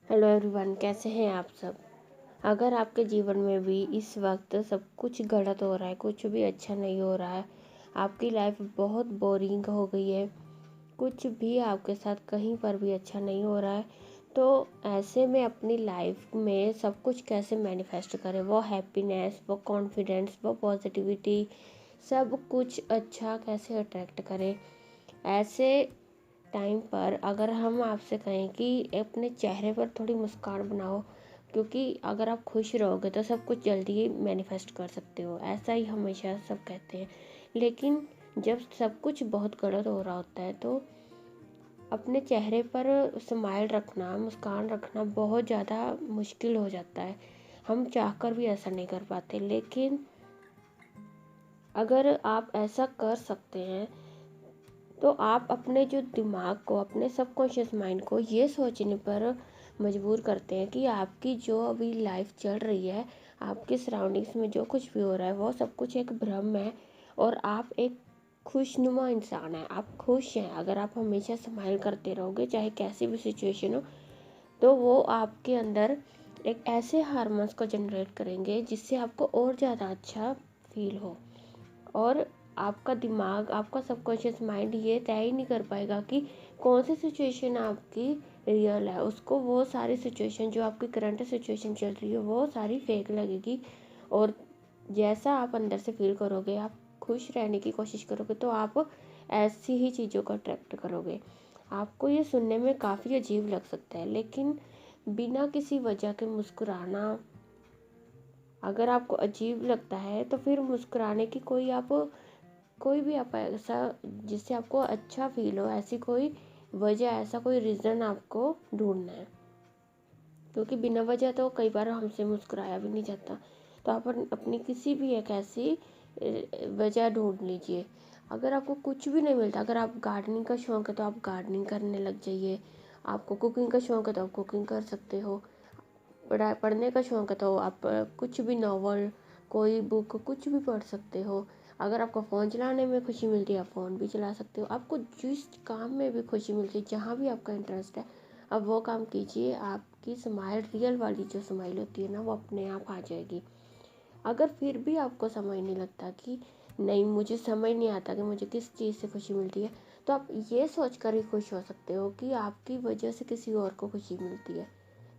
Hello everyone, कैसे हैं आप सब। अगर आपके जीवन में भी इस वक्त सब कुछ गलत हो रहा है, कुछ भी अच्छा नहीं हो रहा है, आपकी लाइफ बहुत बोरिंग हो गई है, कुछ भी आपके साथ कहीं पर भी अच्छा नहीं हो रहा है, तो ऐसे में अपनी लाइफ में सब कुछ कैसे मैनिफेस्ट करें, वो हैप्पीनेस, वो कॉन्फिडेंस, वो पॉजिटिविटी, सब कुछ अच्छा कैसे अट्रैक्ट करें। ऐसे टाइम पर अगर हम आपसे कहें कि अपने चेहरे पर थोड़ी मुस्कान बनाओ, क्योंकि अगर आप खुश रहोगे तो सब कुछ जल्दी ही मैनिफेस्ट कर सकते हो, ऐसा ही हमेशा सब कहते हैं। लेकिन जब सब कुछ बहुत गलत हो रहा होता है तो अपने चेहरे पर स्माइल रखना, मुस्कान रखना बहुत ज़्यादा मुश्किल हो जाता है। हम चाहकर भी ऐसा नहीं कर पाते। लेकिन अगर आप ऐसा कर सकते हैं तो आप अपने जो दिमाग को, अपने सबकॉन्शियस माइंड को ये सोचने पर मजबूर करते हैं कि आपकी जो अभी लाइफ चल रही है, आपके सराउंडिंग्स में जो कुछ भी हो रहा है वो सब कुछ एक भ्रम है और आप एक खुशनुमा इंसान हैं, आप खुश हैं। अगर आप हमेशा स्माइल करते रहोगे चाहे कैसी भी सिचुएशन हो, तो वो आपके अंदर एक ऐसे हार्मोन्स को जनरेट करेंगे जिससे आपको और ज़्यादा अच्छा फील हो। और आपका दिमाग, आपका सबकॉन्शियस माइंड ये तय ही नहीं कर पाएगा कि कौन सी सिचुएशन आपकी रियल है। उसको वो सारी सिचुएशन जो आपकी करंट सिचुएशन चल रही है वो सारी फेक लगेगी। और जैसा आप अंदर से फील करोगे, आप खुश रहने की कोशिश करोगे, तो आप ऐसी ही चीज़ों को अट्रैक्ट करोगे। आपको ये सुनने में काफ़ी अजीब लग सकता है, लेकिन बिना किसी वजह के मुस्कुराना अगर आपको अजीब लगता है तो फिर मुस्कुराने की कोई भी आप ऐसा जिससे आपको अच्छा फील हो, ऐसी कोई वजह, ऐसा कोई रीज़न आपको ढूंढना है, क्योंकि बिना वजह तो कई बार हमसे मुस्कुराया भी नहीं जाता। तो आप अपनी किसी भी एक ऐसी वजह ढूंढ लीजिए। अगर आपको कुछ भी नहीं मिलता, अगर आप गार्डनिंग का शौक़ है तो आप गार्डनिंग करने लग जाइए। आपको कुकिंग का शौक़ है तो आप कुकिंग कर सकते हो। पढ़ने का शौक़ है तो आप कुछ भी नॉवल, कोई बुक, कुछ भी पढ़ सकते हो। अगर आपको फ़ोन चलाने में खुशी मिलती है आप फ़ोन भी चला सकते हो। आपको जिस काम में भी खुशी मिलती है, जहाँ भी आपका इंटरेस्ट है, अब वो काम कीजिए। आपकी स्माइल, रियल वाली जो स्माइल होती है ना, वो अपने आप आ जाएगी। अगर फिर भी आपको समझ नहीं लगता कि नहीं, मुझे समझ नहीं आता कि मुझे किस चीज़ से खुशी मिलती है, तो आप ये सोच कर ही खुश हो सकते हो कि आपकी वजह से किसी और को खुशी मिलती है।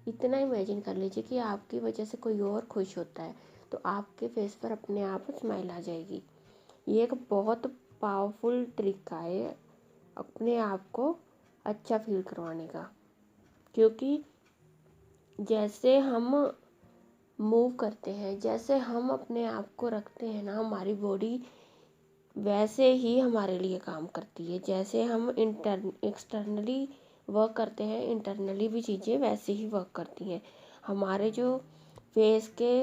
इतना इमेजिन कर लीजिए कि आपकी वजह से कोई और खुश होता है, तो आपके फेस पर अपने आप स्माइल आ जाएगी। ये एक बहुत पावरफुल तरीका है अपने आप को अच्छा फील करवाने का, क्योंकि जैसे हम मूव करते हैं, जैसे हम अपने आप को रखते हैं ना, हमारी बॉडी वैसे ही हमारे लिए काम करती है। जैसे हम एक्सटर्नली वर्क करते हैं, इंटरनली भी चीज़ें वैसे ही वर्क करती हैं। हमारे जो फेस के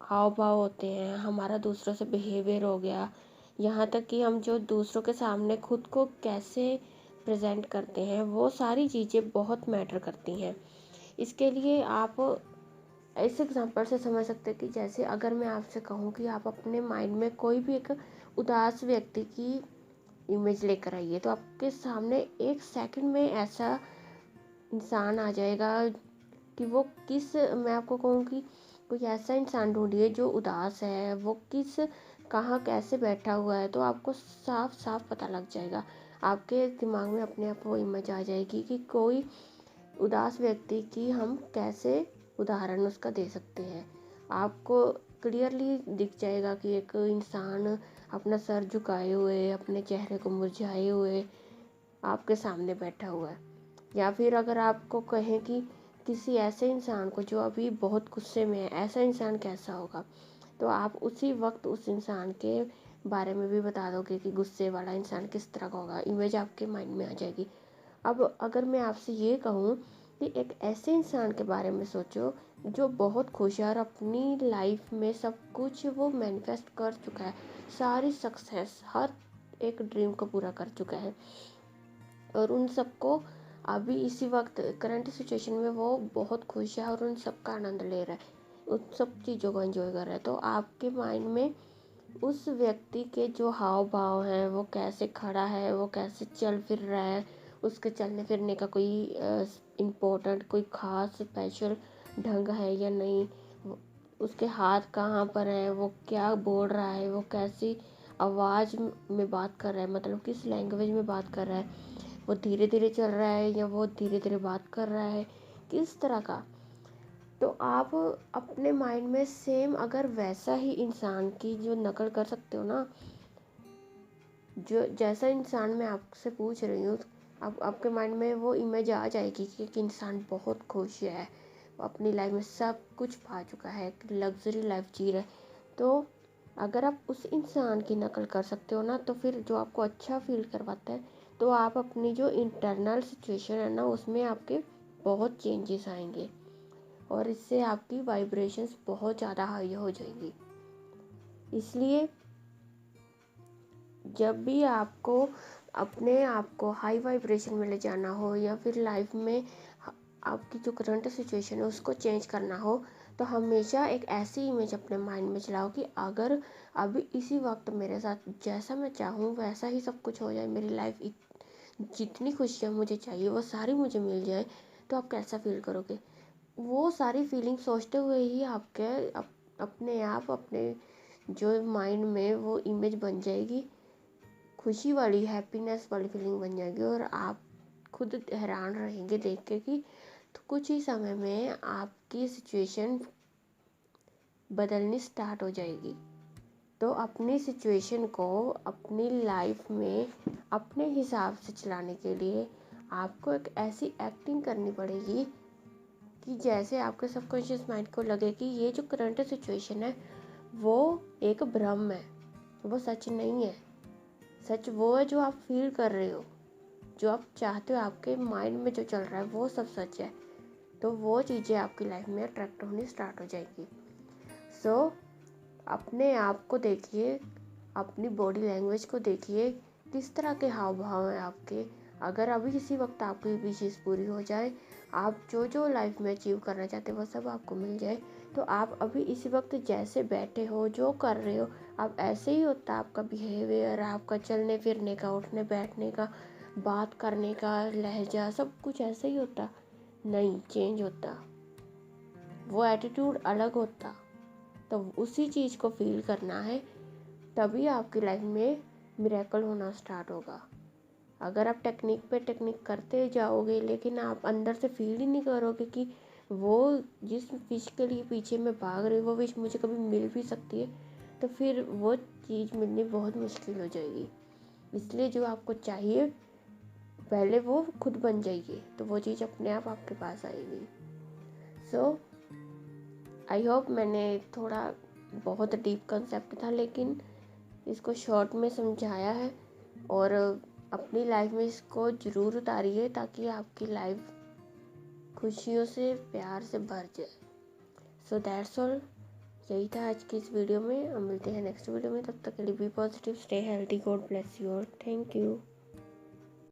हाव भाव होते हैं, हमारा दूसरों से बिहेवियर हो गया, यहाँ तक कि हम जो दूसरों के सामने खुद को कैसे प्रेजेंट करते हैं, वो सारी चीज़ें बहुत मैटर करती हैं। इसके लिए आप इस एग्जांपल से समझ सकते हैं कि जैसे अगर मैं आपसे कहूँ कि आप अपने माइंड में कोई भी एक उदास व्यक्ति की इमेज लेकर आइए, तो आपके सामने एक सेकंड में ऐसा इंसान आ जाएगा कि वो किस, मैं आपको कहूँ कि कोई ऐसा इंसान ढूंढिए जो उदास है, वो किस, कहाँ, कैसे बैठा हुआ है, तो आपको साफ साफ पता लग जाएगा। आपके दिमाग में अपने आप वो इमेज आ जाएगी कि कोई उदास व्यक्ति की हम कैसे उदाहरण उसका दे सकते हैं। आपको क्लियरली दिख जाएगा कि एक इंसान अपना सर झुकाए हुए, अपने चेहरे को मुरझाए हुए आपके सामने बैठा हुआ है। या फिर अगर आपको कहें कि किसी ऐसे इंसान को जो अभी बहुत गुस्से में है, ऐसा इंसान कैसा होगा, तो आप उसी वक्त उस इंसान के बारे में भी बता दोगे कि गुस्से वाला इंसान किस तरह का होगा। इमेज आपके माइंड में आ जाएगी। अब अगर मैं आपसे ये कहूँ कि एक ऐसे इंसान के बारे में सोचो जो बहुत खुश है और अपनी लाइफ में सब कुछ वो मैनिफेस्ट कर चुका है, सारी सक्सेस, हर एक ड्रीम को पूरा कर चुका है, और उन सबको अभी इसी वक्त करंट सिचुएशन में वो बहुत खुश है और उन सब का आनंद ले रहा है, उन सब चीज़ों को एंजॉय कर रहा है। तो आपके माइंड में उस व्यक्ति के जो हाव भाव हैं, वो कैसे खड़ा है, वो कैसे चल फिर रहा है, उसके चलने फिरने का कोई इम्पोर्टेंट कोई ख़ास स्पेशल ढंग है या नहीं, उसके हाथ कहाँ पर है, वो क्या बोल रहा है, वो कैसी आवाज़ में बात कर रहा है, मतलब किस लैंग्वेज में बात कर रहा है, वो धीरे धीरे चल रहा है या वो धीरे धीरे बात कर रहा है, किस तरह का। तो आप अपने माइंड में सेम अगर वैसा ही इंसान की जो नकल कर सकते हो ना, जो जैसा इंसान मैं आपसे पूछ रही हूँ, आपके माइंड में वो इमेज आ जाएगी कि एक इंसान बहुत खुश है, वो अपनी लाइफ में सब कुछ पा चुका है, लग्जरी लाइफ जी रहा है। तो अगर आप उस इंसान की नकल कर सकते हो ना, तो फिर जो आपको अच्छा फील करवाता है, तो आप अपनी जो इंटरनल सिचुएशन है ना, उसमें आपके बहुत चेंजेस आएंगे और इससे आपकी वाइब्रेशंस बहुत ज़्यादा हाई हो जाएंगी। इसलिए जब भी आपको अपने आप को हाई वाइब्रेशन में ले जाना हो या फिर लाइफ में आपकी जो करंट सिचुएशन है उसको चेंज करना हो, तो हमेशा एक ऐसी इमेज अपने माइंड में चलाओ कि अगर अभी इसी वक्त मेरे साथ जैसा मैं चाहूँ वैसा ही सब कुछ हो जाए, मेरी लाइफ जितनी खुशियाँ मुझे चाहिए वो सारी मुझे मिल जाए, तो आप कैसा फील करोगे। वो सारी फीलिंग सोचते हुए ही आपके अपने आप अपने जो माइंड में वो इमेज बन जाएगी, खुशी वाली हैप्पीनेस वाली फीलिंग बन जाएगी और आप खुद हैरान रहेंगे देख के कि तो कुछ ही समय में आपकी सिचुएशन बदलनी स्टार्ट हो जाएगी। तो अपनी सिचुएशन को अपनी लाइफ में अपने हिसाब से चलाने के लिए आपको एक ऐसी एक्टिंग करनी पड़ेगी कि जैसे आपके सबकॉन्शियस माइंड को लगे कि ये जो करंट सिचुएशन है वो एक भ्रम है, वो सच नहीं है। सच वो है जो आप फील कर रहे हो, जो आप चाहते हो, आपके माइंड में जो चल रहा है वो सब सच है। तो वो चीज़ें आपकी लाइफ में अट्रैक्ट होनी स्टार्ट हो जाएगी। सो अपने आप को देखिए, अपनी बॉडी लैंग्वेज को देखिए, किस तरह के हाव भाव हैं आपके। अगर अभी किसी वक्त आपकी विशेष पूरी हो जाए, आप जो जो लाइफ में अचीव करना चाहते हो वो सब आपको मिल जाए, तो आप अभी इसी वक्त जैसे बैठे हो, जो कर रहे हो, आप ऐसे ही होता आपका बिहेवियर, आपका चलने फिरने का, उठने बैठने का, बात करने का लहजा, सब कुछ ऐसे ही होता नहीं, चेंज होता, वो एटीट्यूड अलग होता। तो उसी चीज़ को फील करना है, तभी आपकी लाइफ में मिरेकल होना स्टार्ट होगा। अगर आप टेक्निक पे टेक्निक करते जाओगे लेकिन आप अंदर से फील ही नहीं करोगे कि वो जिस फिश के लिए पीछे मैं भाग रही हूँ वो फिश मुझे कभी मिल भी सकती है, तो फिर वो चीज़ मिलनी बहुत मुश्किल हो जाएगी। इसलिए जो आपको चाहिए पहले वो खुद बन जाएगी, तो वो चीज़ अपने आप आपके पास आएगी। सो आई होप मैंने थोड़ा बहुत डीप कंसेप्ट था लेकिन इसको शॉर्ट में समझाया है, और अपनी लाइफ में इसको ज़रूर उतारिए ताकि आपकी लाइफ खुशियों से, प्यार से भर जाए। सो दैट्स ऑल, यही था आज की इस वीडियो में। हम मिलते हैं नेक्स्ट वीडियो में, तब तक के लिए be positive, stay healthy, God bless you all, thank you.